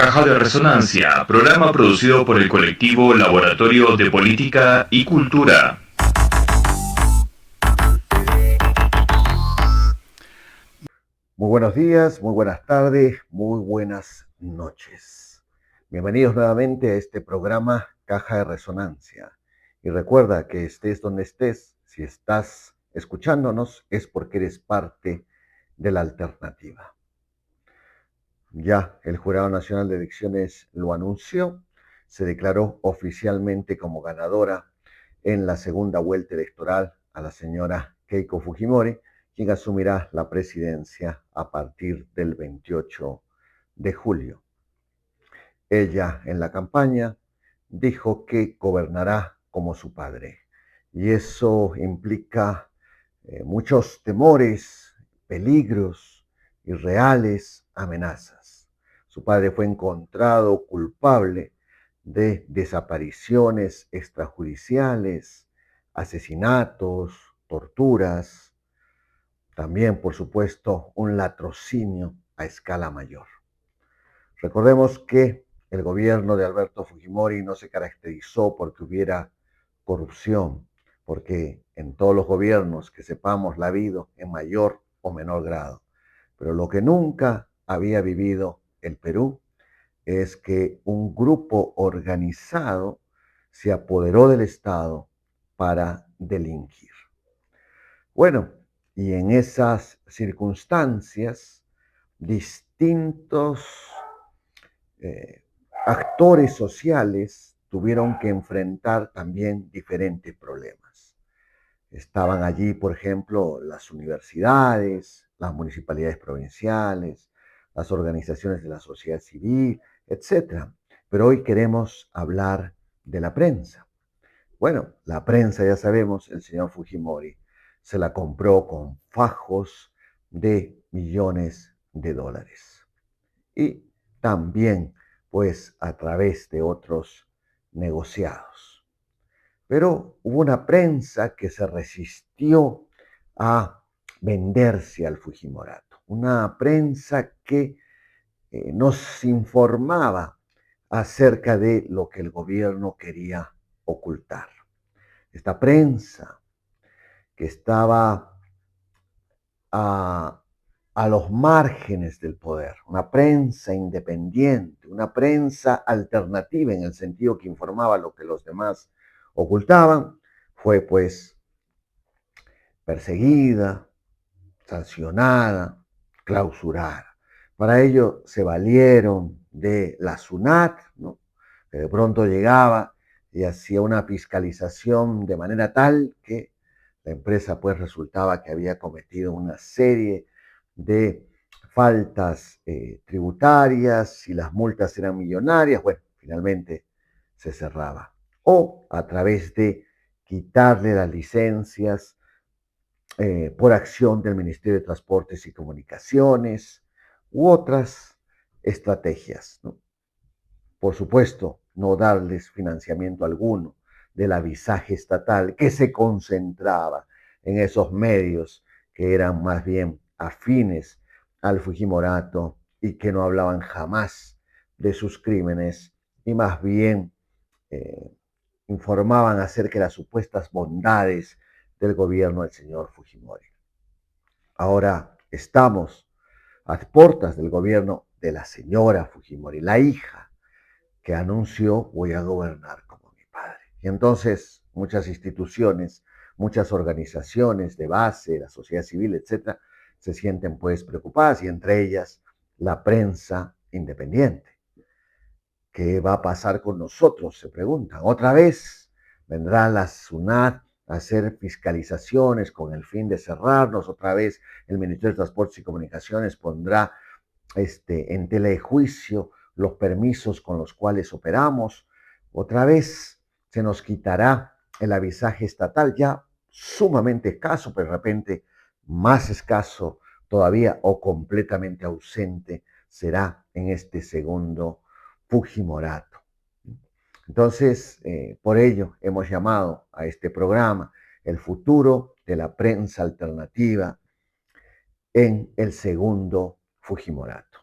Caja de Resonancia, programa producido por el colectivo Laboratorio de Política y Cultura. Muy buenos días, muy buenas tardes, muy buenas noches. Bienvenidos nuevamente a este programa Caja de Resonancia. Y recuerda que estés donde estés, si estás escuchándonos es porque eres parte de la alternativa. Ya el Jurado Nacional de Elecciones lo anunció, se declaró oficialmente como ganadora en la segunda vuelta electoral a la señora Keiko Fujimori, quien asumirá la presidencia a partir del 28 de julio. Ella en la campaña dijo que gobernará como su padre y eso implica muchos temores, peligros y reales amenazas. Su padre fue encontrado culpable de desapariciones extrajudiciales, asesinatos, torturas, también, por supuesto, un latrocinio a escala mayor. Recordemos que el gobierno de Alberto Fujimori no se caracterizó porque hubiera corrupción, porque en todos los gobiernos que sepamos la ha habido en mayor o menor grado. Pero lo que nunca había vivido el Perú es que un grupo organizado se apoderó del Estado para delinquir. Bueno, y en esas circunstancias, distintos eh, actores sociales tuvieron que enfrentar también diferentes problemas. Estaban allí, por ejemplo, las universidades, las municipalidades provinciales, las organizaciones de la sociedad civil, etcétera. Pero hoy queremos hablar de la prensa. Bueno, la prensa, ya sabemos, el señor Fujimori se la compró con fajos de millones de dólares. Y también, pues, a través de otros negociados. Pero hubo una prensa que se resistió a venderse al Fujimorato. Una prensa que nos informaba acerca de lo que el gobierno quería ocultar. Esta prensa que estaba a, a los márgenes del poder, una prensa independiente, una prensa alternativa en el sentido que informaba lo que los demás ocultaban, fue pues perseguida, sancionada, clausurada. Para ello se valieron de la SUNAT, ¿no? Que de pronto llegaba y hacía una fiscalización de manera tal que la empresa pues resultaba que había cometido una serie de faltas tributarias y las multas eran millonarias. Bueno, finalmente se cerraba. O a través de quitarle las licencias por acción del Ministerio de Transportes y Comunicaciones u otras estrategias, ¿no? Por supuesto, no darles financiamiento alguno del avisaje estatal que se concentraba en esos medios que eran más bien afines al Fujimorato y que no hablaban jamás de sus crímenes y más bien eh, informaban acerca de las supuestas bondades del gobierno del señor Fujimori. Ahora estamos a puertas del gobierno de la señora Fujimori, la hija que anunció voy a gobernar como mi padre. Y entonces muchas instituciones, muchas organizaciones de base, la sociedad civil, etcétera, se sienten pues preocupadas y entre ellas la prensa independiente. ¿Qué va a pasar con nosotros? Se preguntan. Otra vez vendrá la SUNAT a hacer fiscalizaciones con el fin de cerrarnos. Otra vez el Ministerio de Transportes y Comunicaciones pondrá en tela de juicio los permisos con los cuales operamos. Otra vez se nos quitará el avisaje estatal, ya sumamente escaso, pero de repente más escaso todavía o completamente ausente será en este segundo Fujimorato. Entonces, por ello hemos llamado a este programa El futuro de la prensa alternativa en el segundo Fujimorato.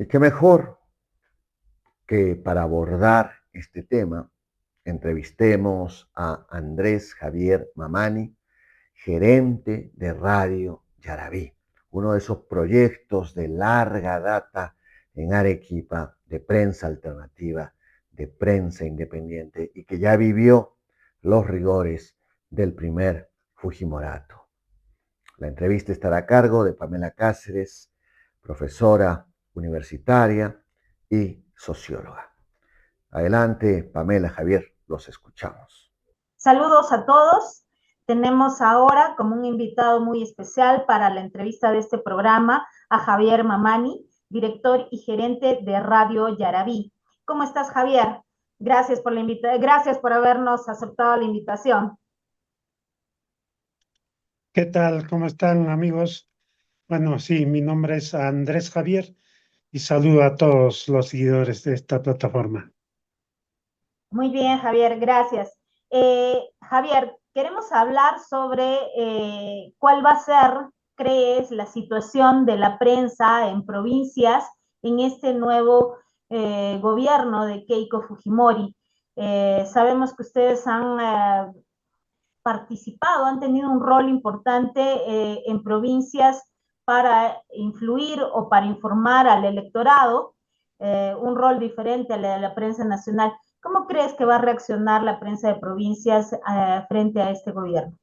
Y qué mejor que para abordar este tema entrevistemos a Andrés Javier Mamani, gerente de Radio Yarabí, uno de esos proyectos de larga data en Arequipa de prensa alternativa, de prensa independiente y que ya vivió los rigores del primer Fujimorato. La entrevista estará a cargo de Pamela Cáceres, profesora universitaria y socióloga. Adelante, Pamela, Javier, los escuchamos. Saludos a todos. Tenemos ahora como un invitado muy especial para la entrevista de este programa a Javier Mamani, director y gerente de Radio Yarabí. ¿Cómo estás, Javier? Gracias por habernos aceptado la invitación. ¿Qué tal? ¿Cómo están, amigos? Bueno, sí, mi nombre es Andrés Javier y saludo a todos los seguidores de esta plataforma. Muy bien, Javier, gracias. Javier, queremos hablar sobre cuál va a ser, crees, la situación de la prensa en provincias en este nuevo gobierno de Keiko Fujimori. Sabemos que ustedes han participado, han tenido un rol importante en provincias para influir o para informar al electorado, un rol diferente a la de la prensa nacional. ¿Cómo crees que va a reaccionar la prensa de provincias frente a este gobierno?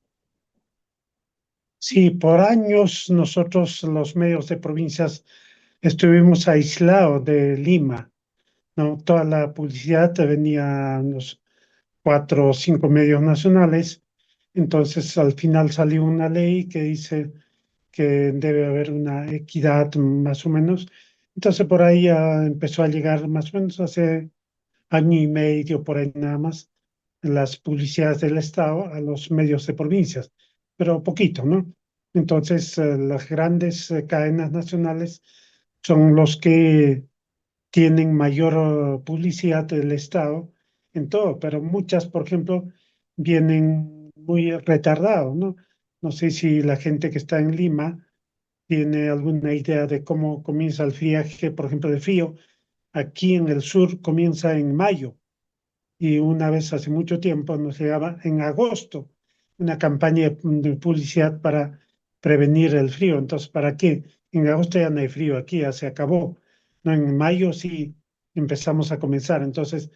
Sí, por años nosotros, los medios de provincias, estuvimos aislados de Lima, ¿no? Toda la publicidad venía a los 4 o 5 medios nacionales. Entonces, al final salió una ley que dice que debe haber una equidad más o menos. Entonces, por ahí ya empezó a llegar más o menos hace año y medio, por ahí nada más, las publicidades del Estado a los medios de provincias, pero poquito, ¿no? Entonces, las grandes cadenas nacionales son los que tienen mayor publicidad del Estado en todo, pero muchas, por ejemplo, vienen muy retardados, ¿no? No sé si la gente que está en Lima tiene alguna idea de cómo comienza el viaje, por ejemplo, de frío. Aquí en el sur comienza en mayo y una vez hace mucho tiempo nos llegaba en agosto una campaña de publicidad para prevenir el frío. Entonces, ¿para qué? En agosto ya no hay frío, aquí ya se acabó. No, en mayo sí empezamos a comenzar. Entonces,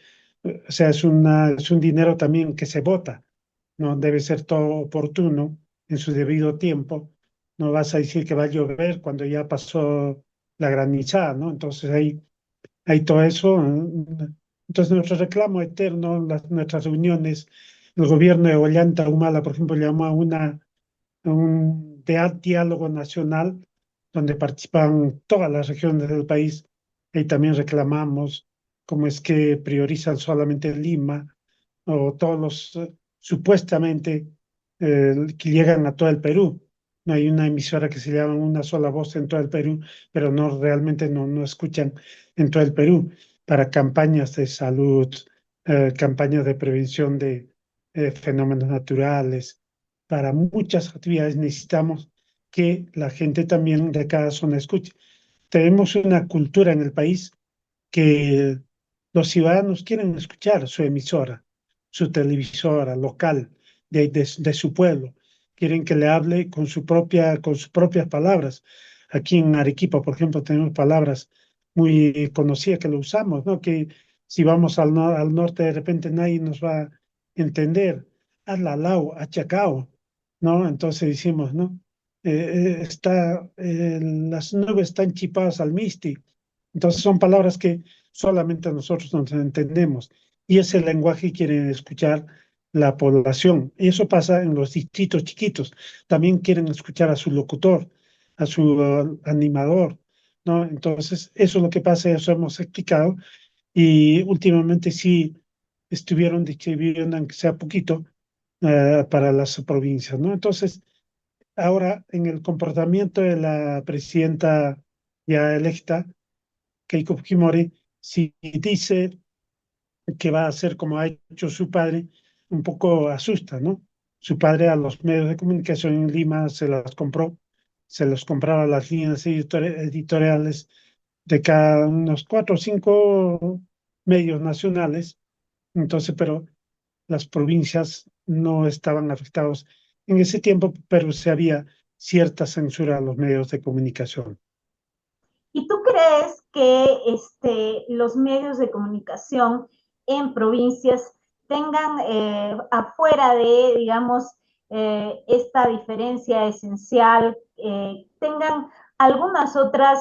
o sea, es un dinero también que se bota, ¿no? Debe ser todo oportuno en su debido tiempo. No vas a decir que va a llover cuando ya pasó la granizada, ¿no? Entonces hay todo eso. Entonces, nuestro reclamo eterno, nuestras reuniones, el gobierno de Ollanta Humala, por ejemplo, llamó a un diálogo nacional donde participan todas las regiones del país. Y también reclamamos cómo es que priorizan solamente Lima o todos los supuestamente que llegan a todo el Perú. No hay una emisora que se llama Una Sola Voz en todo el Perú, pero no realmente no escuchan en todo el Perú para campañas de salud, campañas de prevención de fenómenos naturales. Para muchas actividades necesitamos que la gente también de cada zona escuche. Tenemos una cultura en el país que los ciudadanos quieren escuchar su emisora, su televisora local de su pueblo. Quieren que le hable con sus propias palabras. Aquí en Arequipa, por ejemplo, tenemos palabras muy conocidas que lo usamos, ¿no? Que si vamos al norte de repente nadie nos va a entender. Alalau, achacao, ¿no? Entonces decimos, ¿no? Las nubes están chipadas al misti. Entonces son palabras que solamente nosotros nos entendemos y ese lenguaje quieren escuchar la población. Y eso pasa en los distritos chiquitos. También quieren escuchar a su locutor, a su animador, ¿no? Entonces eso es lo que pasa, eso hemos explicado y últimamente sí estuvieron distribuyendo, aunque sea poquito, para las provincias, ¿no? Entonces, ahora en el comportamiento de la presidenta ya electa, Keiko Fujimori, si dice que va a hacer como ha hecho su padre, un poco asusta, ¿no? Su padre a los medios de comunicación en Lima se las compró, se los compraba las líneas editoriales de cada unos 4 o 5 medios nacionales. Entonces, pero las provincias no estaban afectados en ese tiempo, pero se había cierta censura a los medios de comunicación. ¿Y tú crees que los medios de comunicación en provincias tengan, afuera de, digamos, esta diferencia esencial, tengan algunas otras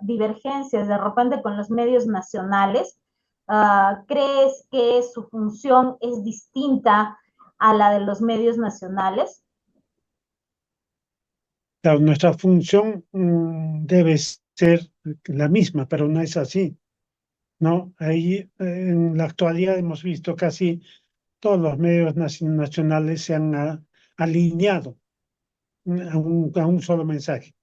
divergencias de repente con los medios nacionales? ¿Crees que su función es distinta a la de los medios nacionales? Claro, nuestra función debe ser la misma, pero no es así, ¿no? Ahí en la actualidad hemos visto casi todos los medios nacionales se han alineado a un solo mensaje,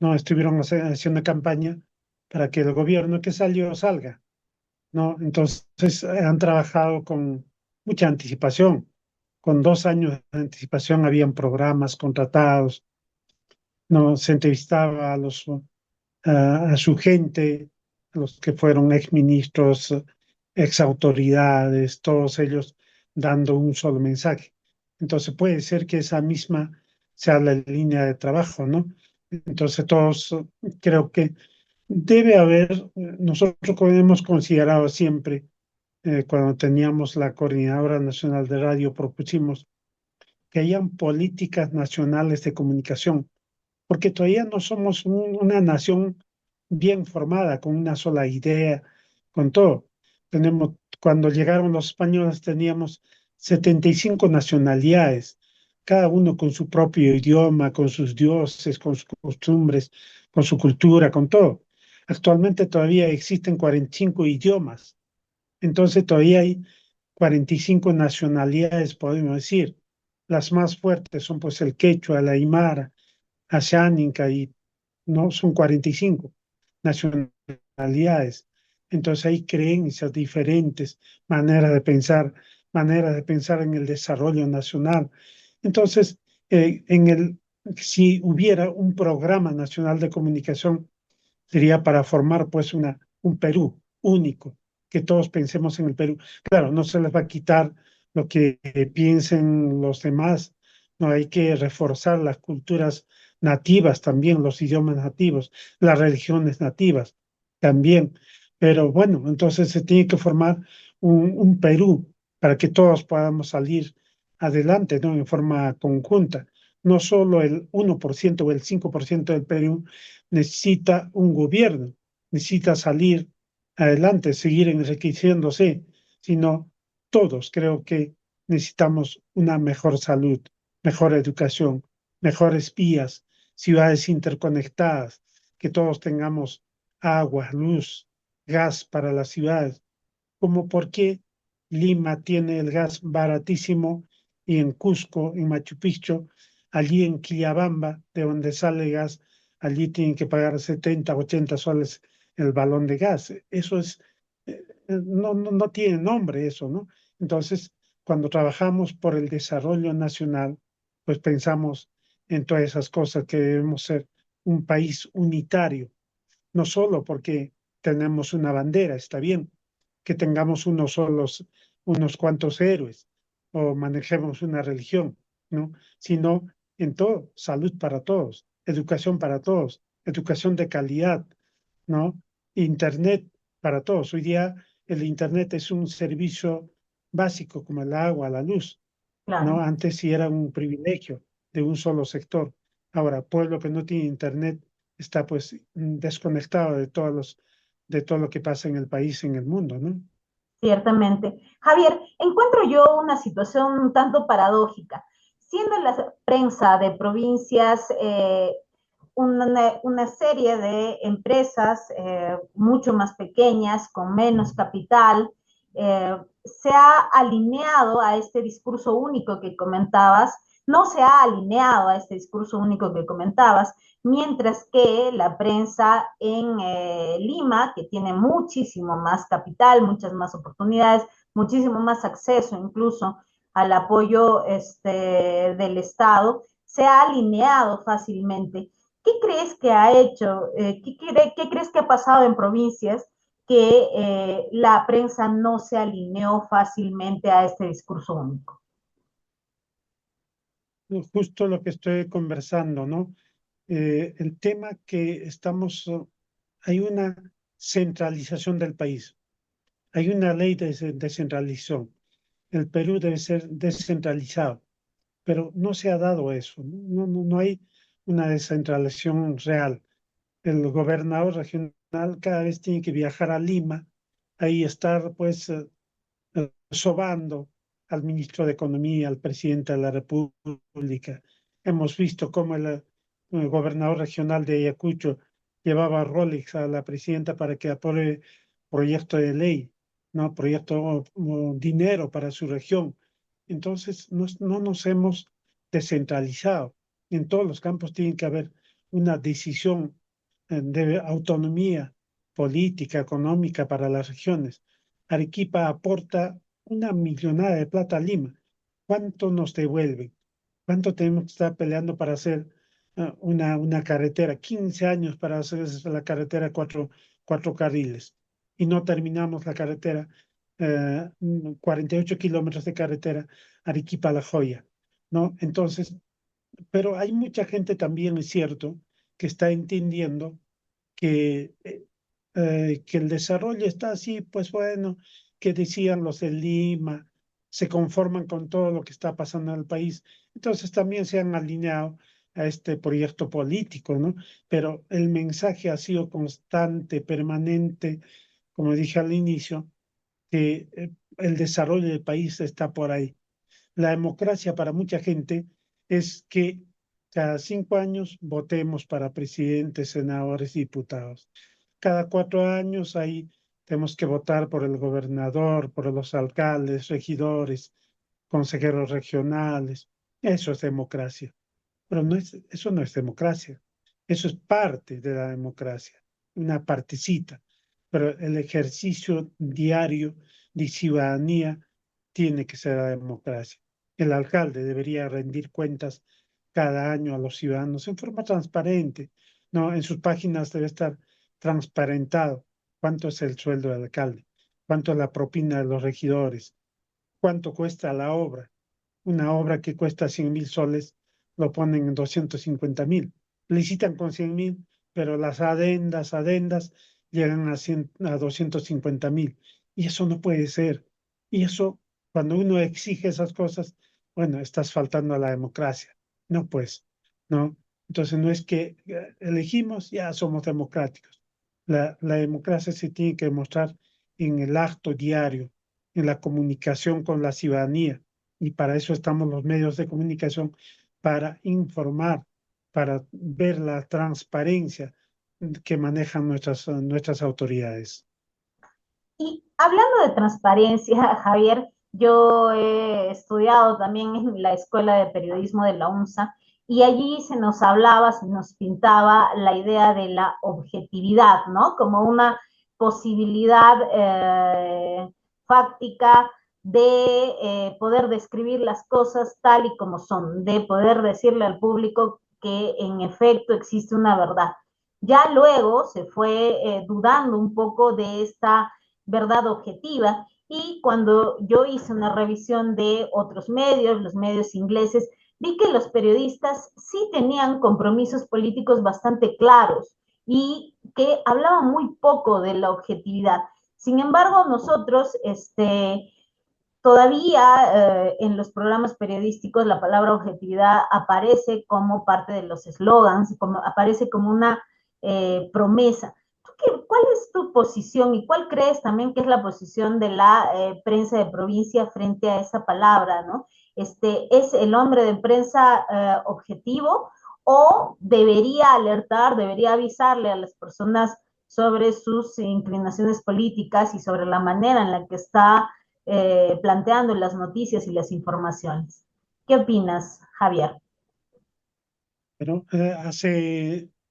¿no? Estuvieron haciendo campaña para que el gobierno que salió salga, ¿no? Entonces han trabajado con mucha anticipación. Con 2 años de anticipación habían programas contratados, ¿no? Se entrevistaba a su gente, a los que fueron exministros, exautoridades, todos ellos dando un solo mensaje. Entonces puede ser que esa misma sea la línea de trabajo, ¿no? Entonces todos creo que debe haber, nosotros como hemos considerado siempre, cuando teníamos la Coordinadora Nacional de Radio, propusimos que hayan políticas nacionales de comunicación, porque todavía no somos una nación bien formada, con una sola idea, con todo. Cuando llegaron los españoles teníamos 75 nacionalidades, cada uno con su propio idioma, con sus dioses, con sus costumbres, con su cultura, con todo. Actualmente todavía existen 45 idiomas, entonces todavía hay 45 nacionalidades, podemos decir. Las más fuertes son pues el quechua, la aymara, Asháninca, y no son 45 nacionalidades. Entonces hay creencias diferentes, maneras de pensar en el desarrollo nacional. Entonces, si hubiera un programa nacional de comunicación, sería para formar pues un Perú único, que todos pensemos en el Perú. Claro, no se les va a quitar lo que piensen los demás, no hay que reforzar las culturas nativas también, los idiomas nativos, las religiones nativas también. Pero bueno, entonces se tiene que formar un Perú para que todos podamos salir adelante, ¿no? En forma conjunta. No solo el 1% o el 5% del Perú necesita un gobierno, necesita salir adelante, seguir enriqueciéndose, sino todos creo que necesitamos una mejor salud, mejor educación, mejores vías, ciudades interconectadas, que todos tengamos agua, luz, gas para las ciudades, como por qué Lima tiene el gas baratísimo y en Cusco, en Machu Picchu, allí en Quillabamba, de donde sale gas, allí tienen que pagar 70, 80 soles el balón de gas. Eso no tiene nombre eso, ¿no? Entonces, cuando trabajamos por el desarrollo nacional, pues pensamos en todas esas cosas, que debemos ser un país unitario, no solo porque tenemos una bandera, está bien, que tengamos unos cuantos héroes o manejemos una religión, ¿no? Sino en todo, salud para todos, educación de calidad, ¿no? Internet para todos. Hoy día el Internet es un servicio básico como el agua, la luz, ¿no? Claro. Antes sí era un privilegio de un solo sector. Ahora, pueblo que no tiene Internet está pues desconectado de todo lo que pasa en el país, en el mundo, ¿no? Ciertamente. Javier, encuentro yo una situación un tanto paradójica. Siendo la prensa de provincias una serie de empresas mucho más pequeñas, con menos capital, se ha alineado a este discurso único que comentabas, no se ha alineado a este discurso único que comentabas, mientras que la prensa en Lima, que tiene muchísimo más capital, muchas más oportunidades, muchísimo más acceso incluso al apoyo del Estado, se ha alineado fácilmente. ¿qué crees que ha hecho? ¿Qué crees que ha pasado en provincias que la prensa no se alineó fácilmente a este discurso único? Justo lo que estoy conversando, ¿no? El tema que estamos, hay una centralización del país, hay una ley de descentralización. El Perú debe ser descentralizado, pero no se ha dado eso, no hay una descentralización real. El gobernador regional cada vez tiene que viajar a Lima, ahí estar pues sobando al ministro de Economía, al presidente de la República. Hemos visto cómo el gobernador regional de Ayacucho llevaba Rolex a la presidenta para que apruebe proyecto de ley, ¿no? Proyecto o dinero para su región. Entonces, no nos hemos descentralizado. En todos los campos tiene que haber una decisión de autonomía política, económica para las regiones. Arequipa aporta una millonada de plata a Lima. ¿Cuánto nos devuelven? ¿Cuánto tenemos que estar peleando para hacer una carretera? 15 años para hacer la carretera cuatro carriles y no terminamos la carretera, 48 kilómetros de carretera Arequipa a La Joya, ¿no? Entonces, pero hay mucha gente también, es cierto, que está entendiendo que el desarrollo está así, pues bueno, que decían los de Lima, se conforman con todo lo que está pasando en el país. Entonces también se han alineado a este proyecto político, ¿no? Pero el mensaje ha sido constante, permanente, como dije al inicio, que el desarrollo del país está por ahí. La democracia para mucha gente es que cada 5 años votemos para presidentes, senadores, diputados. Cada 4 años ahí tenemos que votar por el gobernador, por los alcaldes, regidores, consejeros regionales. Eso es democracia. Pero eso no es democracia. Eso es parte de la democracia, una partecita. Pero el ejercicio diario de ciudadanía tiene que ser la democracia. El alcalde debería rendir cuentas cada año a los ciudadanos en forma transparente, ¿no? En sus páginas debe estar transparentado cuánto es el sueldo del alcalde, cuánto es la propina de los regidores, cuánto cuesta la obra. Una obra que cuesta 100.000 soles lo ponen en 250.000. Licitan con 100.000, pero las adendas llegan a 250.000. Y eso no puede ser. Y eso, cuando uno exige esas cosas, bueno, estás faltando a la democracia. No, pues, no. Entonces no es que elegimos, ya somos democráticos. La democracia se tiene que demostrar en el acto diario, en la comunicación con la ciudadanía, y para eso estamos los medios de comunicación, para informar, para ver la transparencia que manejan nuestras autoridades. Y hablando de transparencia, Javier, yo he estudiado también en la Escuela de Periodismo de la UNSA y allí se nos hablaba, se nos pintaba la idea de la objetividad, ¿no? Como una posibilidad fáctica de poder describir las cosas tal y como son, de poder decirle al público que en efecto existe una verdad. Ya luego se fue dudando un poco de esta verdad objetiva. Y cuando yo hice una revisión de otros medios, los medios ingleses, vi que los periodistas sí tenían compromisos políticos bastante claros y que hablaban muy poco de la objetividad. Sin embargo, nosotros, todavía en los programas periodísticos la palabra objetividad aparece como parte de los eslogans, aparece como una promesa. ¿Cuál es tu posición y cuál crees también que es la posición de la prensa de provincia frente a esa palabra, ¿no? ¿Es el hombre de prensa objetivo o debería alertar, debería avisarle a las personas sobre sus inclinaciones políticas y sobre la manera en la que está planteando las noticias y las informaciones? ¿Qué opinas, Javier? Pero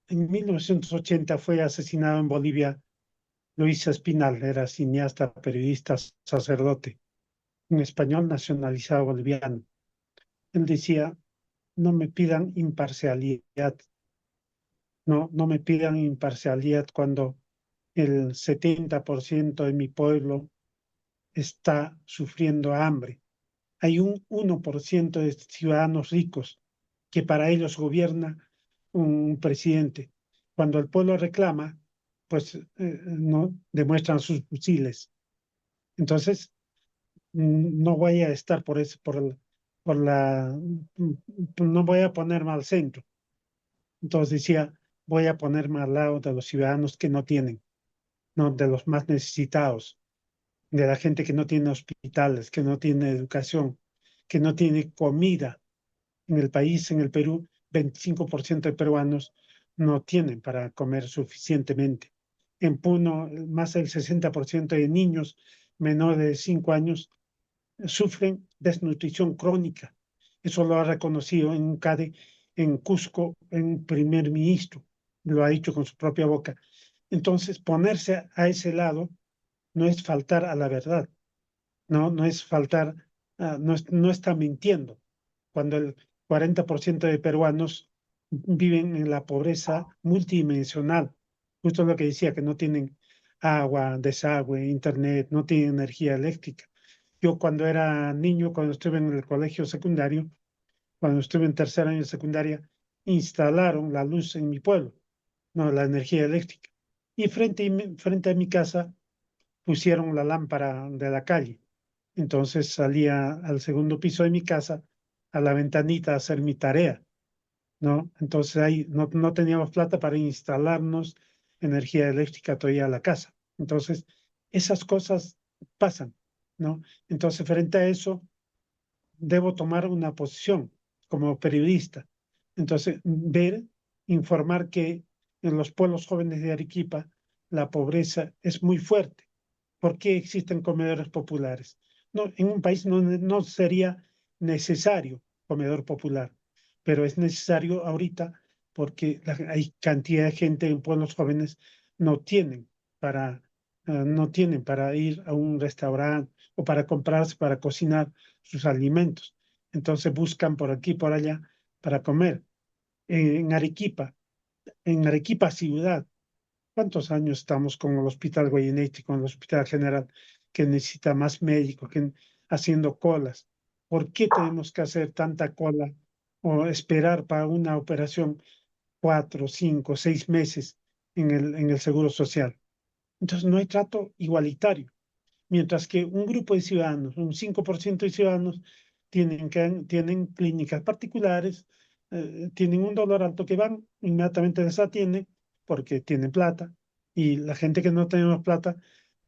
en 1980 fue asesinado en Bolivia Luis Espinal, era cineasta, periodista, sacerdote, un español nacionalizado boliviano. Él decía, no me pidan imparcialidad, no me pidan imparcialidad cuando el 70% de mi pueblo está sufriendo hambre. Hay un 1% de ciudadanos ricos que para ellos gobierna un presidente. Cuando el pueblo reclama, pues no demuestran sus fusiles. Entonces, no voy a estar por eso, no voy a ponerme al centro. Entonces decía, voy a ponerme al lado de los ciudadanos que no tienen, no de los más necesitados, de la gente que no tiene hospitales, que no tiene educación, que no tiene comida. En el país, en el Perú, 25% de peruanos no tienen para comer suficientemente. En Puno, más del 60% de niños menores de 5 años sufren desnutrición crónica. Eso lo ha reconocido en un CADE en Cusco, en un primer ministro, lo ha dicho con su propia boca. Entonces, ponerse a ese lado no es faltar a la verdad, no es faltar, no está mintiendo. Cuando el 40% de peruanos viven en la pobreza multidimensional, justo lo que decía, que no tienen agua, desagüe, internet, no tienen energía eléctrica. Yo cuando era niño, cuando estuve en el colegio secundario, cuando estuve en tercer año de secundaria, instalaron la luz en mi pueblo, no, la energía eléctrica. Y frente a mi casa pusieron la lámpara de la calle. Entonces salía al segundo piso de mi casa, a la ventanita a hacer mi tarea, ¿no? Entonces ahí no teníamos plata para instalarnos energía eléctrica todavía a la casa. Entonces, esas cosas pasan, ¿no? Entonces, frente a eso, debo tomar una posición como periodista. Entonces, informar que en los pueblos jóvenes de Arequipa la pobreza es muy fuerte. ¿Por qué existen comedores populares? No, en un país no sería necesario comedor popular, pero es necesario ahorita porque hay cantidad de gente en pueblos jóvenes no tienen no tienen para ir a un restaurante o para comprarse, para cocinar sus alimentos. Entonces buscan por aquí, por allá para comer. En Arequipa, en Arequipa ciudad, ¿cuántos años estamos con el Hospital Goyeneche, con el Hospital General, que necesita más médicos, haciendo colas? ¿Por qué tenemos que hacer tanta cola o esperar para una operación 4, 5, 6 meses en el Seguro Social? Entonces no hay trato igualitario. Mientras que un grupo de ciudadanos, un 5% de ciudadanos, tienen clínicas particulares, tienen un dolor alto que van, inmediatamente les atienden porque tienen plata, y la gente que no tenemos plata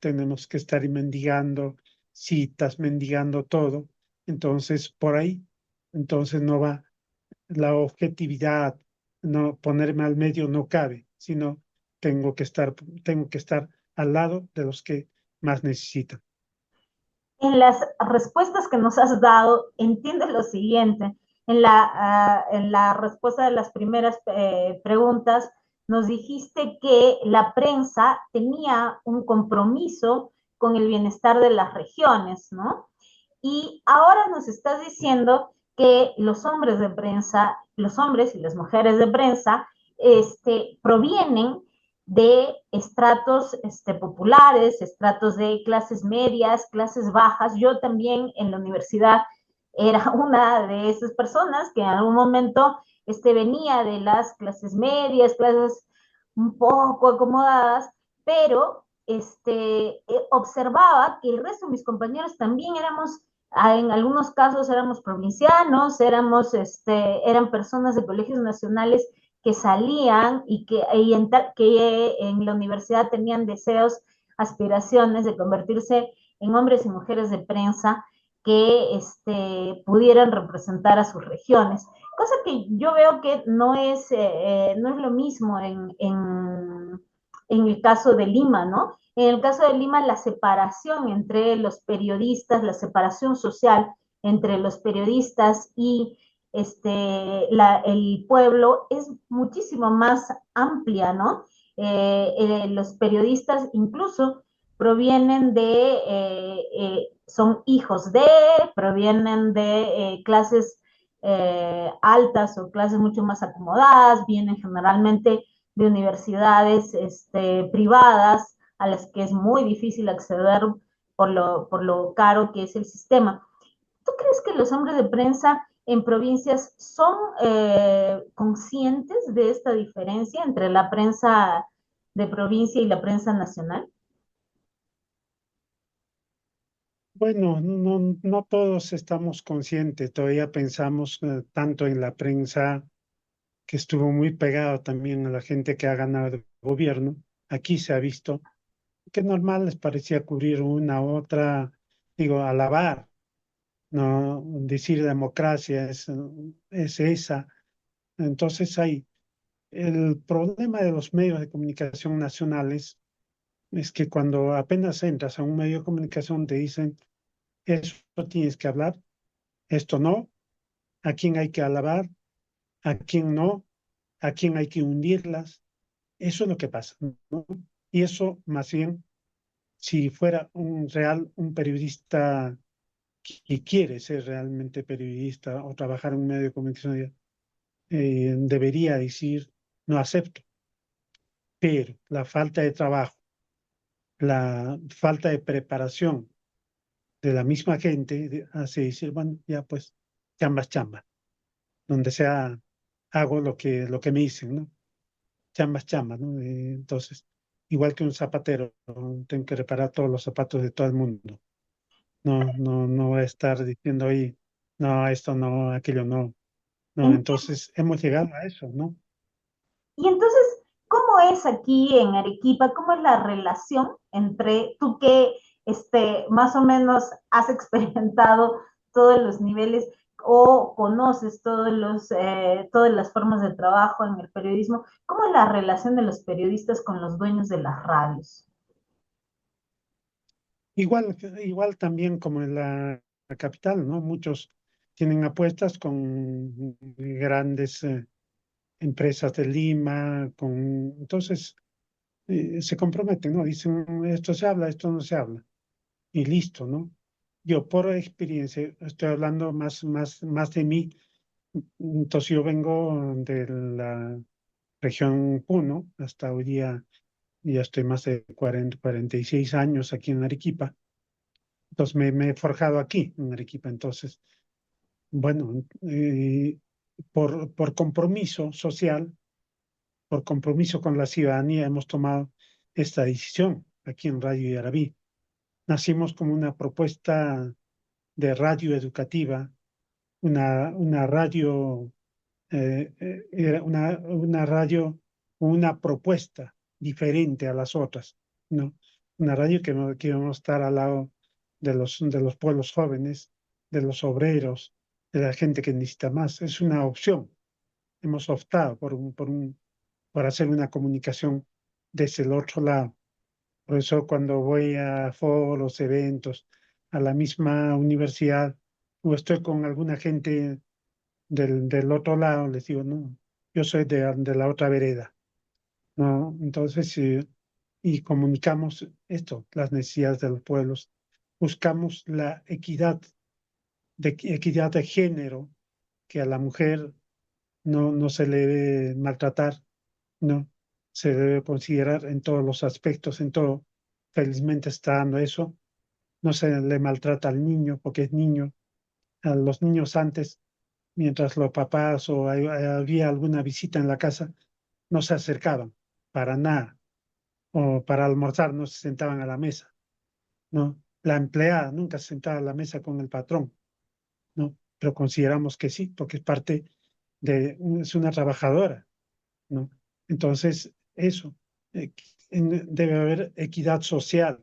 tenemos que estar mendigando citas, mendigando todo. Entonces, por ahí, entonces no va la objetividad, no ponerme al medio no cabe, sino tengo que estar al lado de los que más necesitan. En las respuestas que nos has dado, entiende lo siguiente. En la respuesta de las primeras preguntas, nos dijiste que la prensa tenía un compromiso con el bienestar de las regiones, ¿no? Y ahora nos estás diciendo que los hombres de prensa, los hombres y las mujeres de prensa, provienen de estratos populares, estratos de clases medias, clases bajas. Yo también en la universidad era una de esas personas que en algún momento venía de las clases medias, clases un poco acomodadas, pero observaba que el resto de mis compañeros también éramos, en algunos casos éramos provincianos, eran personas de colegios nacionales que salían que en la universidad tenían deseos, aspiraciones de convertirse en hombres y mujeres de prensa que pudieran representar a sus regiones. Cosa que yo veo que no es lo mismo en el caso de Lima, ¿no? En el caso de Lima, la separación entre los periodistas, la separación social entre los periodistas y el pueblo es muchísimo más amplia, ¿no? Los periodistas incluso provienen son hijos provienen de clases altas o clases mucho más acomodadas, vienen generalmente de universidades privadas a las que es muy difícil acceder por lo caro que es el sistema. ¿Tú crees que los hombres de prensa en provincias son conscientes de esta diferencia entre la prensa de provincia y la prensa nacional? Bueno, no todos estamos conscientes, todavía pensamos tanto en la prensa que estuvo muy pegado también a la gente que ha ganado el gobierno. Aquí se ha visto que normal les parecía cubrir una u otra, digo, alabar, no decir democracia es esa. Entonces hay el problema de los medios de comunicación nacionales es que cuando apenas entras a un medio de comunicación te dicen, esto tienes que hablar, esto no, a quién hay que alabar, a quién no, a quién hay que hundirlas. Eso es lo que pasa, ¿no? Y eso más bien, si fuera un periodista que quiere ser realmente periodista o trabajar en un medio de comunicación, debería decir, no acepto. Pero la falta de trabajo, la falta de preparación de la misma gente hace decir, bueno, ya pues, chamba es chamba. Donde sea, hago lo que me dicen, ¿no? Chamba es chamba, ¿no? Entonces, igual que un zapatero, ¿no? Tengo que reparar todos los zapatos de todo el mundo. No voy a estar diciendo ahí, no, esto no, aquello no. No, entonces hemos llegado a eso, ¿no? Y entonces, ¿cómo es aquí en Arequipa? ¿Cómo es la relación entre tú que más o menos has experimentado todos los niveles o conoces todas las formas de trabajo en el periodismo? ¿Cómo es la relación de los periodistas con los dueños de las radios? Igual también como en la capital, ¿no? Muchos tienen apuestas con grandes empresas de Lima, entonces se comprometen, ¿no? Dicen, esto se habla, esto no se habla, y listo, ¿no? Yo por experiencia estoy hablando más de mí, entonces yo vengo de la región Puno, hasta hoy día ya estoy más de 46 años aquí en Arequipa. Entonces me he forjado aquí, en Arequipa. Entonces, bueno, por compromiso social, por compromiso con la ciudadanía, hemos tomado esta decisión aquí en Radio Yarabí. Nacimos como una propuesta de radio educativa, una radio, era una radio, una propuesta diferente a las otras, ¿no? Una radio que íbamos a estar al lado de los pueblos jóvenes, de los obreros, de la gente que necesita más. Es una opción. Hemos optado por hacer una comunicación desde el otro lado. Por eso cuando voy a foros, eventos, a la misma universidad, o estoy con alguna gente del otro lado, les digo, no, yo soy de la otra vereda, ¿no? Entonces, y comunicamos esto, las necesidades de los pueblos, buscamos la equidad de género, que a la mujer no se le debe maltratar, no, se debe considerar en todos los aspectos, en todo. Felizmente está dando eso, no se le maltrata al niño porque es niño, a los niños antes mientras los papás o había alguna visita en la casa, no se acercaban para nada, o para almorzar no se sentaban a la mesa, ¿no? La empleada nunca se sentaba a la mesa con el patrón, ¿no? Pero consideramos que sí, porque es parte es una trabajadora, ¿no? Entonces, eso, eh, debe haber equidad social.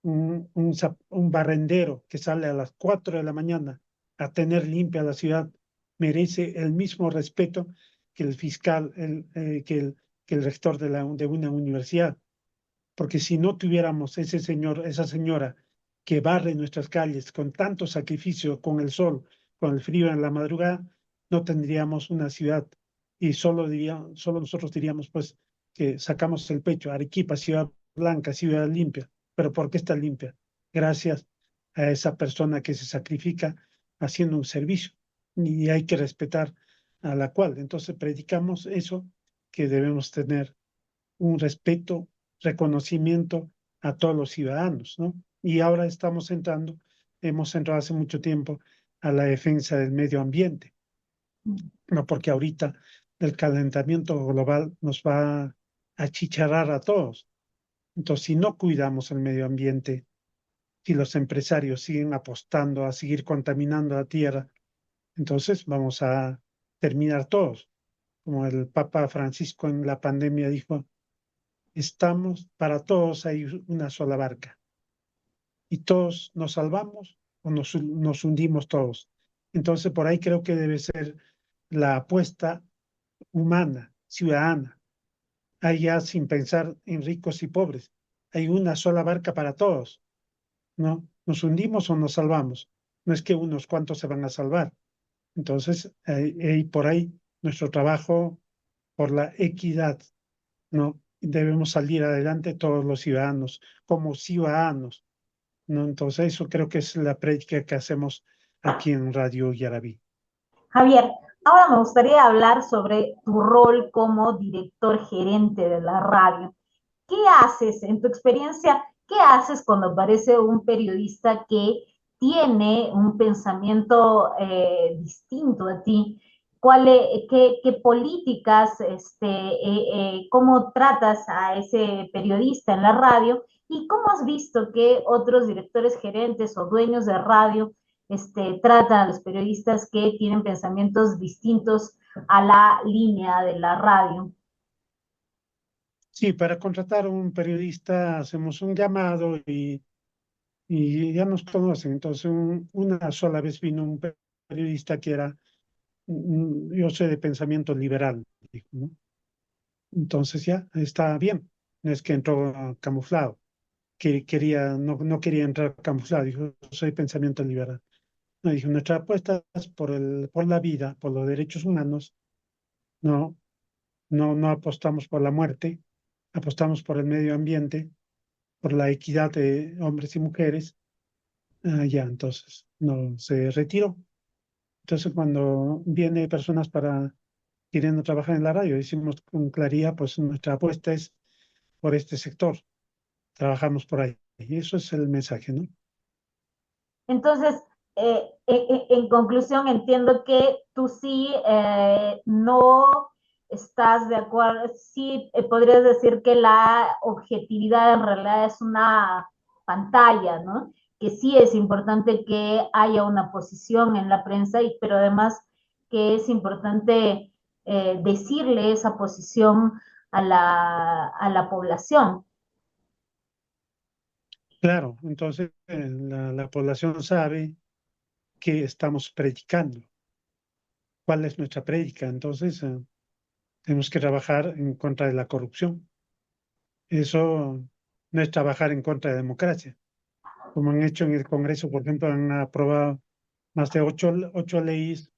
Un barrendero que sale a las 4 de la mañana a tener limpia la ciudad merece el mismo respeto que el fiscal, que el rector de una universidad. Porque si no tuviéramos ese señor, esa señora que barre nuestras calles con tanto sacrificio, con el sol, con el frío en la madrugada, no tendríamos una ciudad y solo nosotros diríamos pues que sacamos el pecho, Arequipa, ciudad blanca, ciudad limpia. ¿Pero por qué está limpia? Gracias a esa persona que se sacrifica haciendo un servicio y hay que respetar a la cual. Entonces predicamos eso, que debemos tener un respeto, reconocimiento a todos los ciudadanos, ¿no? Y ahora hemos entrado hace mucho tiempo a la defensa del medio ambiente, ¿no? Porque ahorita el calentamiento global nos va a achicharrar a todos. Entonces, si no cuidamos el medio ambiente, si los empresarios siguen apostando a seguir contaminando la tierra, entonces vamos a terminar todos. Como el Papa Francisco en la pandemia dijo, para todos hay una sola barca y todos nos salvamos o nos hundimos todos. Entonces, por ahí creo que debe ser la apuesta humana, ciudadana. Allá sin pensar en ricos y pobres. Hay una sola barca para todos, ¿no? Nos hundimos o nos salvamos. No es que unos cuantos se van a salvar. Entonces, por ahí nuestro trabajo por la equidad, ¿no? Debemos salir adelante todos los ciudadanos, como ciudadanos, ¿no? Entonces, eso creo que es la práctica que hacemos aquí en Radio Yarabí. Javier, ahora me gustaría hablar sobre tu rol como director gerente de la radio. ¿Qué haces en tu experiencia? ¿Qué haces cuando aparece un periodista que tiene un pensamiento distinto a ti? ¿Qué políticas, cómo tratas a ese periodista en la radio? ¿Y cómo has visto que otros directores gerentes o dueños de radio tratan a los periodistas que tienen pensamientos distintos a la línea de la radio? Sí, para contratar a un periodista hacemos un llamado y ya nos conocen. Entonces, una sola vez vino un periodista que era, yo soy de pensamiento liberal, dijo, ¿no? Entonces ya está bien. No es que entró camuflado, no quería entrar camuflado, dijo, soy pensamiento liberal. No, dijo, nuestra apuesta es por la vida, por los derechos humanos, no, no apostamos por la muerte, apostamos por el medio ambiente, por la equidad de hombres y mujeres. Ya, entonces, no se retiró. Entonces, cuando viene personas queriendo trabajar en la radio, decimos con claridad, pues nuestra apuesta es por este sector, trabajamos por ahí. Y eso es el mensaje, ¿no? Entonces, en conclusión, entiendo que tú sí no estás de acuerdo, sí podrías decir que la objetividad en realidad es una pantalla, ¿no? Que sí es importante que haya una posición en la prensa, pero además que es importante decirle esa posición a la población. Claro, entonces la población sabe que estamos predicando, cuál es nuestra prédica. Entonces, tenemos que trabajar en contra de la corrupción. Eso no es trabajar en contra de la democracia. Como han hecho en el Congreso, por ejemplo, han aprobado más de ocho leyes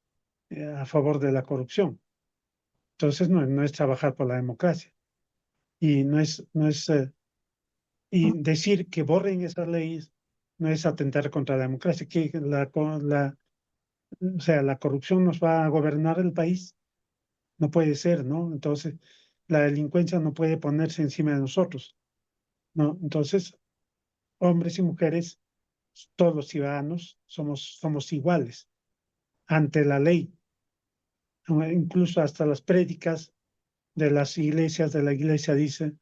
a favor de la corrupción. Entonces, no es trabajar por la democracia. Y y decir que borren esas leyes no es atentar contra la democracia, que o sea, la corrupción nos va a gobernar el país. No puede ser, ¿no? Entonces, la delincuencia no puede ponerse encima de nosotros, ¿no? Entonces, hombres y mujeres, todos los ciudadanos, somos iguales ante la ley. Incluso hasta las prédicas de las iglesias, de la iglesia dice,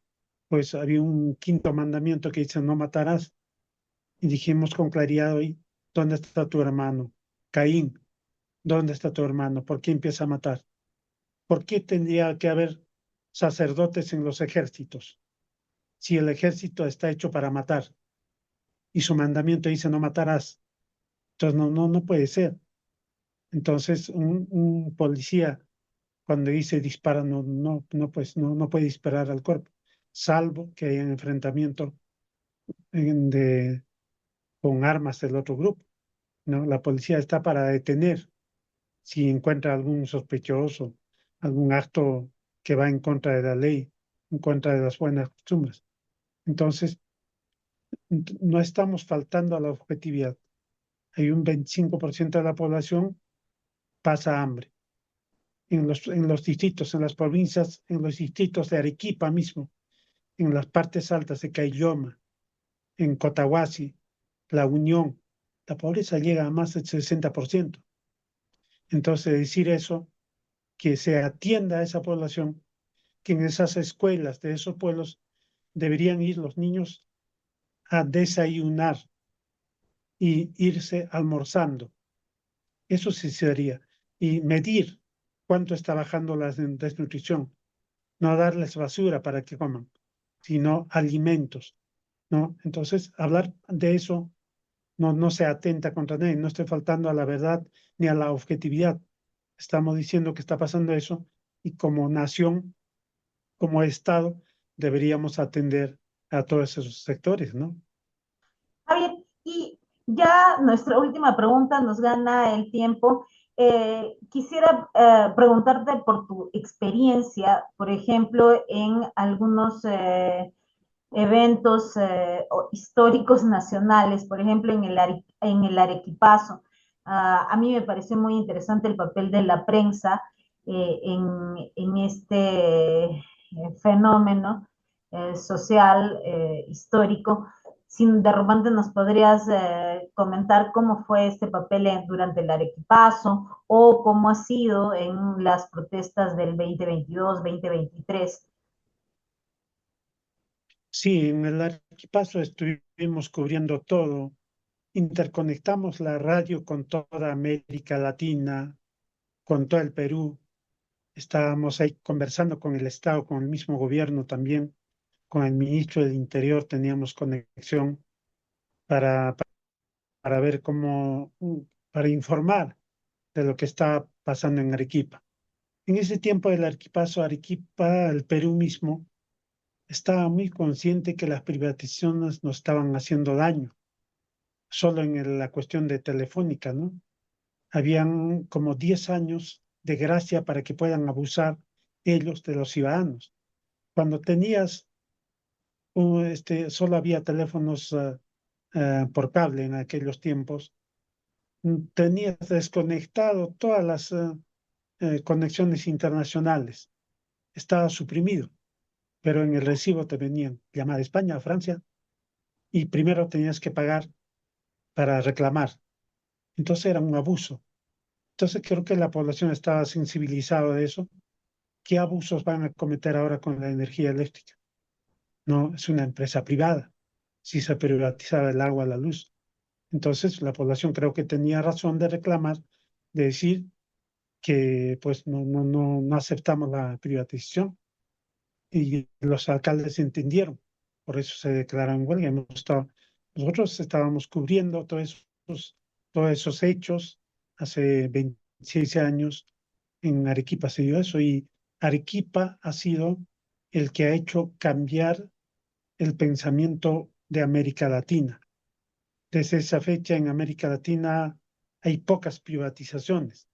pues había un quinto mandamiento que dice, no matarás. Y dijimos con claridad hoy, ¿dónde está tu hermano? Caín, ¿dónde está tu hermano? ¿Por qué empieza a matar? ¿Por qué tendría que haber sacerdotes en los ejércitos si el ejército está hecho para matar y su mandamiento dice no matarás? Entonces no puede ser. Entonces un policía cuando dice dispara pues no puede disparar al cuerpo, salvo que haya un enfrentamiento con armas del otro grupo, ¿no? La policía está para detener si encuentra algún sospechoso, algún acto que va en contra de la ley, en contra de las buenas costumbres. Entonces, no estamos faltando a la objetividad. Hay un 25% de la población pasa hambre. En los distritos, en las provincias, en los distritos de Arequipa mismo, en las partes altas de Caylloma, en Cotahuasi, La Unión, la pobreza llega a más del 60%. Entonces, decir eso, que se atienda a esa población, que en esas escuelas de esos pueblos deberían ir los niños a desayunar y irse almorzando. Eso sí sería. Y medir cuánto está bajando la desnutrición. No darles basura para que coman, sino alimentos, ¿no? Entonces, hablar de eso no se atenta contra nadie, no estoy faltando a la verdad ni a la objetividad. Estamos diciendo que está pasando eso y como nación, como Estado, deberíamos atender a todos esos sectores, ¿no? Javier, y ya nuestra última pregunta nos gana el tiempo. Quisiera preguntarte por tu experiencia, por ejemplo, en algunos eventos históricos nacionales, por ejemplo, en el Arequipazo. A mí me pareció muy interesante el papel de la prensa en este fenómeno social histórico. Si de repente nos podrías comentar cómo fue este papel durante el Arequipazo o cómo ha sido en las protestas del 2022, 2023. Sí, en el Arequipazo estuvimos cubriendo todo, interconectamos la radio con toda América Latina, con todo el Perú. Estábamos ahí conversando con el Estado, con el mismo gobierno también, con el ministro del Interior teníamos conexión para, para ver cómo, para informar de lo que está pasando en Arequipa. En ese tiempo del Arequipazo, Arequipa, el Perú mismo, estaba muy consciente que las privatizaciones no estaban haciendo daño, solo en la cuestión de Telefónica, ¿no? Habían como 10 años de gracia para que puedan abusar ellos de los ciudadanos. Cuando tenías, solo había teléfonos por cable en aquellos tiempos, tenías desconectado todas las conexiones internacionales. Estaba suprimido, pero en el recibo te venían llamada España, Francia, y primero tenías que pagar para reclamar. Entonces era un abuso. Entonces creo que la población estaba sensibilizada de eso. ¿Qué abusos van a cometer ahora con la energía eléctrica? No, es una empresa privada. Si se privatizaba el agua, la luz. Entonces la población creo que tenía razón de reclamar, de decir que pues no aceptamos la privatización. Y los alcaldes entendieron. Por eso se declararon huelga. Nosotros estábamos cubriendo todos esos hechos hace 26 años. En Arequipa se dio eso y Arequipa ha sido el que ha hecho cambiar el pensamiento de América Latina. Desde esa fecha en América Latina hay pocas privatizaciones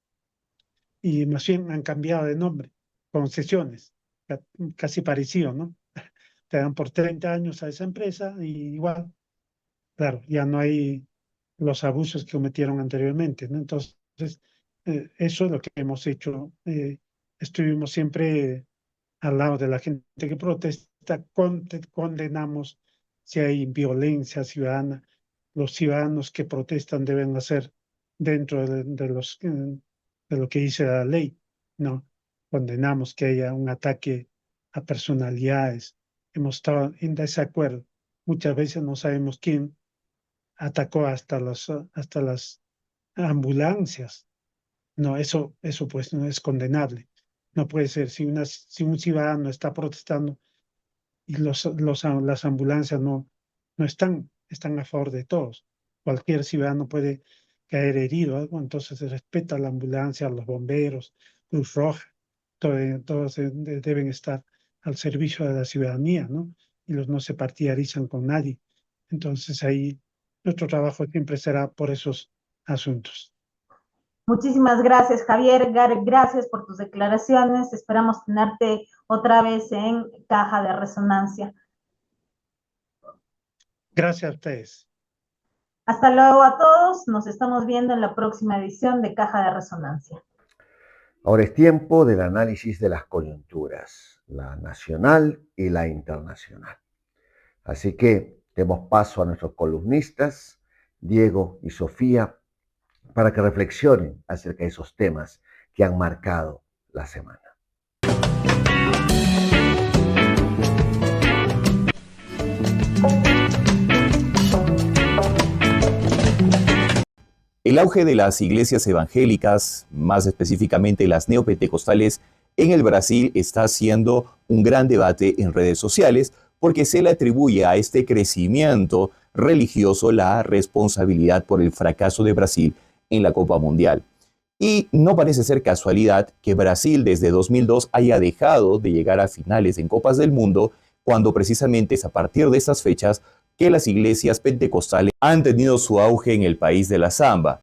y más bien han cambiado de nombre, concesiones, casi parecido, ¿no? Te dan por 30 años a esa empresa y igual, claro, ya no hay los abusos que cometieron anteriormente, ¿no? Entonces, eso es lo que hemos hecho. Estuvimos siempre al lado de la gente que protesta, condenamos si hay violencia ciudadana. Los ciudadanos que protestan deben hacer dentro de lo que dice la ley, ¿no? Condenamos que haya un ataque a personalidades. Hemos estado en desacuerdo. Muchas veces no sabemos quién atacó hasta las ambulancias. No, eso pues no es condenable. No puede ser. Si un ciudadano está protestando y las ambulancias no están a favor de todos. Cualquier ciudadano puede caer herido, algo, entonces se respeta la ambulancia, los bomberos, Cruz Roja, todos deben estar al servicio de la ciudadanía, ¿no? Y los no se partidarizan con nadie. Entonces ahí nuestro trabajo siempre será por esos asuntos. Muchísimas gracias, Javier. Gracias por tus declaraciones. Esperamos tenerte otra vez en Caja de Resonancia. Gracias a ustedes. Hasta luego a todos. Nos estamos viendo en la próxima edición de Caja de Resonancia. Ahora es tiempo del análisis de las coyunturas. la nacional y la internacional. Así que demos paso a nuestros columnistas, Diego y Sofía, para que reflexionen acerca de esos temas que han marcado la semana. El auge de las iglesias evangélicas, más específicamente las neopentecostales, en el Brasil está haciendo un gran debate en redes sociales porque se le atribuye a este crecimiento religioso la responsabilidad por el fracaso de Brasil en la Copa Mundial. Y no parece ser casualidad que Brasil desde 2002 haya dejado de llegar a finales en Copas del Mundo, cuando precisamente es a partir de estas fechas que las iglesias pentecostales han tenido su auge en el país de la samba.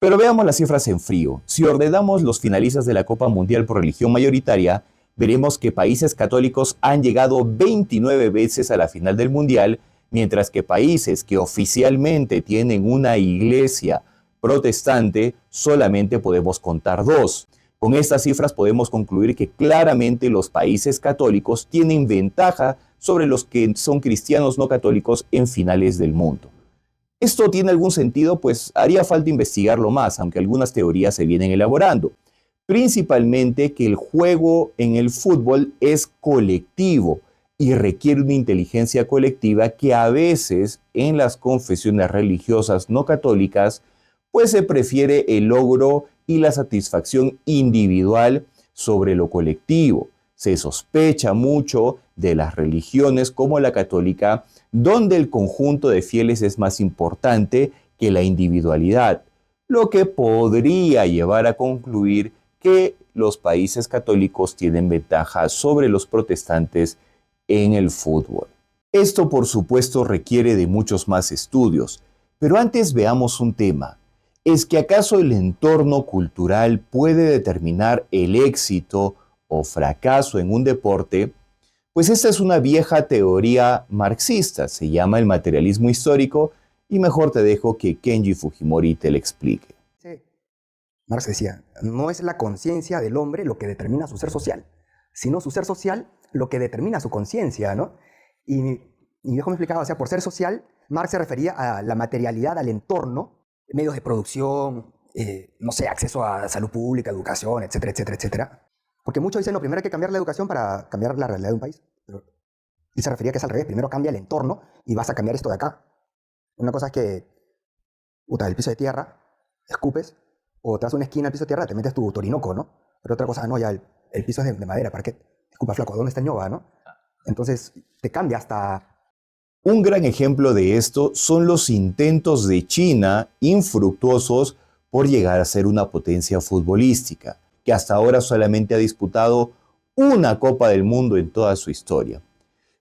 Pero veamos las cifras en frío. Si ordenamos los finalistas de la Copa Mundial por religión mayoritaria, veremos que países católicos han llegado 29 veces a la final del Mundial, mientras que países que oficialmente tienen una iglesia protestante solamente podemos contar 2. Con estas cifras podemos concluir que claramente los países católicos tienen ventaja sobre los que son cristianos no católicos en finales del mundo. ¿Esto tiene algún sentido? Pues haría falta investigarlo más, aunque algunas teorías se vienen elaborando. Principalmente que el juego en el fútbol es colectivo y requiere una inteligencia colectiva que a veces en las confesiones religiosas no católicas pues se prefiere el logro y la satisfacción individual sobre lo colectivo. Se sospecha mucho de las religiones como la católica, donde el conjunto de fieles es más importante que la individualidad, lo que podría llevar a concluir que los países católicos tienen ventaja sobre los protestantes en el fútbol. Esto, por supuesto, requiere de muchos más estudios, pero antes veamos un tema. ¿Es que acaso el entorno cultural puede determinar el éxito o fracaso en un deporte? Pues esta es una vieja teoría marxista, se llama el materialismo histórico, y mejor te dejo que Kenji Fujimori te lo explique. Marx decía, no es la conciencia del hombre lo que determina su ser social, sino su ser social lo que determina su conciencia, ¿no? Y viejo me explicaba, o sea, por ser social, Marx se refería a la materialidad, al entorno, medios de producción, no sé, acceso a salud pública, educación, etcétera, etcétera, etcétera. Porque muchos dicen, no, primero hay que cambiar la educación para cambiar la realidad de un país. Pero él se refería que es al revés, primero cambia el entorno y vas a cambiar esto de acá. Una cosa es que, el piso de tierra, escupes, o te das una esquina al piso de tierra, te metes tu torinoco, ¿no? Pero otra cosa, no, ya el piso es de madera, ¿para qué? Disculpa, flaco, ¿dónde está el ñoba, no? Entonces, te cambia hasta... Un gran ejemplo de esto son los intentos de China, infructuosos, por llegar a ser una potencia futbolística, que hasta ahora solamente ha disputado una Copa del Mundo en toda su historia.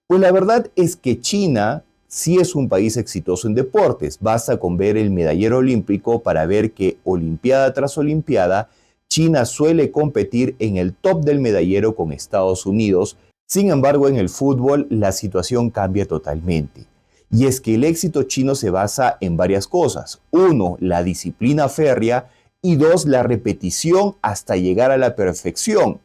Pues la verdad es que China sí es un país exitoso en deportes. Basta con ver el medallero olímpico para ver que olimpiada tras olimpiada, China suele competir en el top del medallero con Estados Unidos. Sin embargo, en el fútbol la situación cambia totalmente. Y es que el éxito chino se basa en varias cosas. 1, la disciplina férrea, y 2, la repetición hasta llegar a la perfección.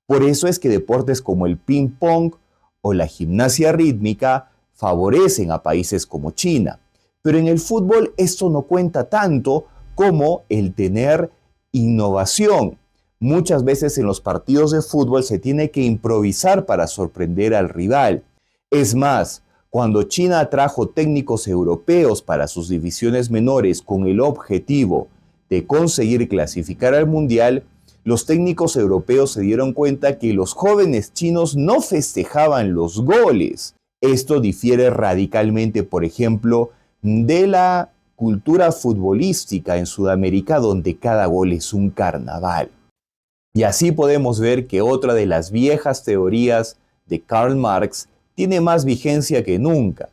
Por eso es que deportes como el ping-pong o la gimnasia rítmica favorecen a países como China. Pero en el fútbol esto no cuenta tanto como el tener innovación. Muchas veces en los partidos de fútbol se tiene que improvisar para sorprender al rival. Es más, cuando China trajo técnicos europeos para sus divisiones menores con el objetivo de conseguir clasificar al Mundial, los técnicos europeos se dieron cuenta que los jóvenes chinos no festejaban los goles. Esto difiere radicalmente, por ejemplo, de la cultura futbolística en Sudamérica, donde cada gol es un carnaval. Y así podemos ver que otra de las viejas teorías de Karl Marx tiene más vigencia que nunca,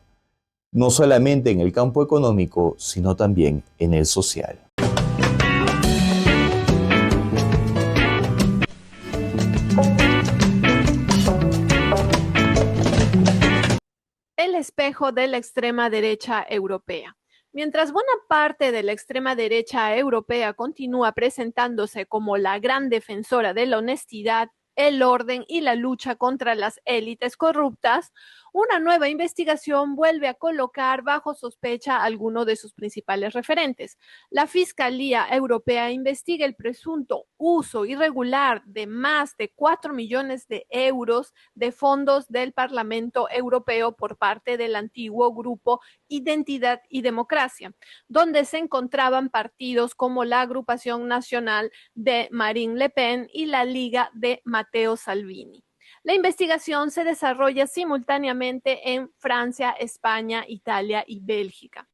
no solamente en el campo económico, sino también en el social. El espejo de la extrema derecha europea. Mientras buena parte de la extrema derecha europea continúa presentándose como la gran defensora de la honestidad, el orden y la lucha contra las élites corruptas, una nueva investigación vuelve a colocar bajo sospecha a alguno de sus principales referentes. La Fiscalía Europea investiga el presunto uso irregular de más de 4 millones de euros de fondos del Parlamento Europeo por parte del antiguo grupo Identidad y Democracia, donde se encontraban partidos como la Agrupación Nacional de Marine Le Pen y la Liga de Matteo Salvini. La investigación se desarrolla simultáneamente en Francia, España, Italia y Bélgica.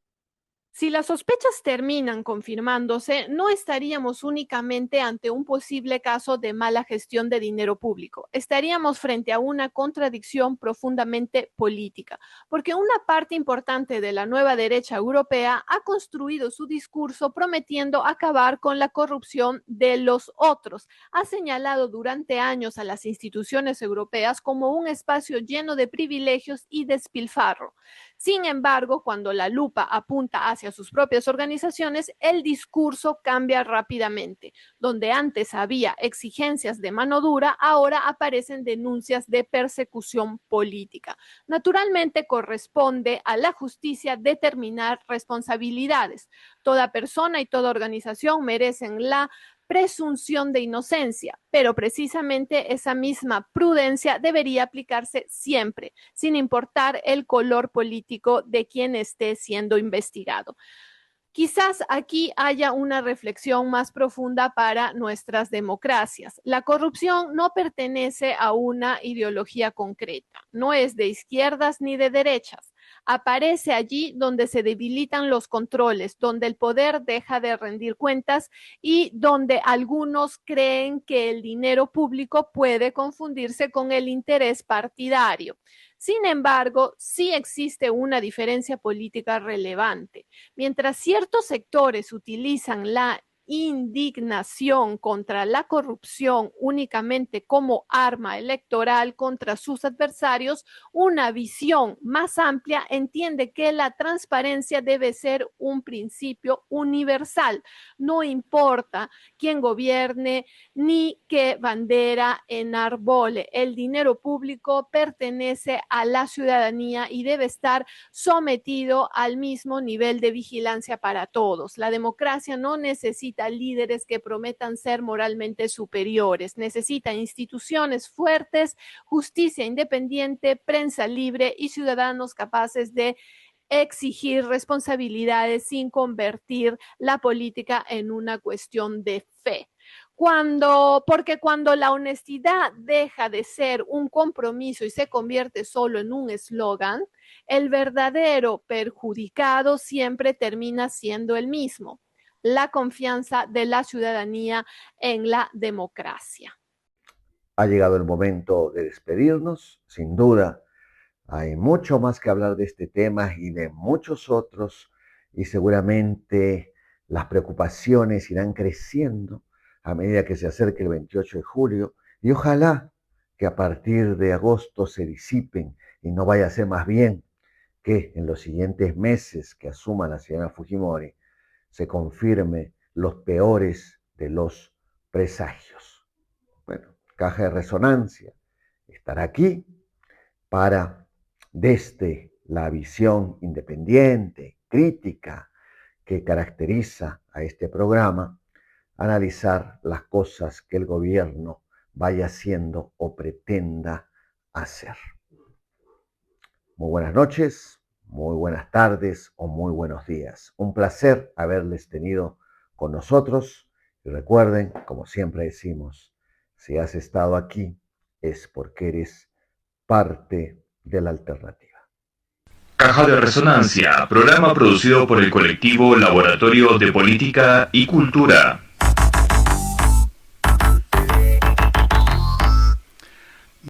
Si las sospechas terminan confirmándose, no estaríamos únicamente ante un posible caso de mala gestión de dinero público. Estaríamos frente a una contradicción profundamente política, porque una parte importante de la nueva derecha europea ha construido su discurso prometiendo acabar con la corrupción de los otros. Ha señalado durante años a las instituciones europeas como un espacio lleno de privilegios y despilfarro. Sin embargo, cuando la lupa apunta hacia sus propias organizaciones, el discurso cambia rápidamente. Donde antes había exigencias de mano dura, ahora aparecen denuncias de persecución política. Naturalmente, corresponde a la justicia determinar responsabilidades. Toda persona y toda organización merecen la presunción de inocencia, pero precisamente esa misma prudencia debería aplicarse siempre, sin importar el color político de quien esté siendo investigado. Quizás aquí haya una reflexión más profunda para nuestras democracias. La corrupción no pertenece a una ideología concreta, no es de izquierdas ni de derechas. Aparece allí donde se debilitan los controles, donde el poder deja de rendir cuentas y donde algunos creen que el dinero público puede confundirse con el interés partidario. Sin embargo, sí existe una diferencia política relevante. Mientras ciertos sectores utilizan la indignación contra la corrupción únicamente como arma electoral contra sus adversarios, una visión más amplia entiende que la transparencia debe ser un principio universal. No importa quién gobierne ni qué bandera enarbole. El dinero público pertenece a la ciudadanía y debe estar sometido al mismo nivel de vigilancia para todos. La democracia no necesita líderes que prometan ser moralmente superiores, necesita instituciones fuertes, justicia independiente, prensa libre y ciudadanos capaces de exigir responsabilidades sin convertir la política en una cuestión de fe. Porque cuando la honestidad deja de ser un compromiso y se convierte solo en un eslogan, el verdadero perjudicado siempre termina siendo el mismo: la confianza de la ciudadanía en la democracia. Ha llegado el momento de despedirnos. Sin duda, hay mucho más que hablar de este tema y de muchos otros, y seguramente las preocupaciones irán creciendo a medida que se acerque el 28 de julio, y ojalá que a partir de agosto se disipen y no vaya a ser más bien que en los siguientes meses que asuma la señora Fujimori se confirme los peores de los presagios. Bueno, Caja de Resonancia estará aquí para, desde la visión independiente, crítica que caracteriza a este programa, analizar las cosas que el gobierno vaya haciendo o pretenda hacer. Muy buenas noches, muy buenas tardes o muy buenos días. Un placer haberles tenido con nosotros. Y recuerden, como siempre decimos, si has estado aquí es porque eres parte de la alternativa. Caja de Resonancia, programa producido por el colectivo Laboratorio de Política y Cultura.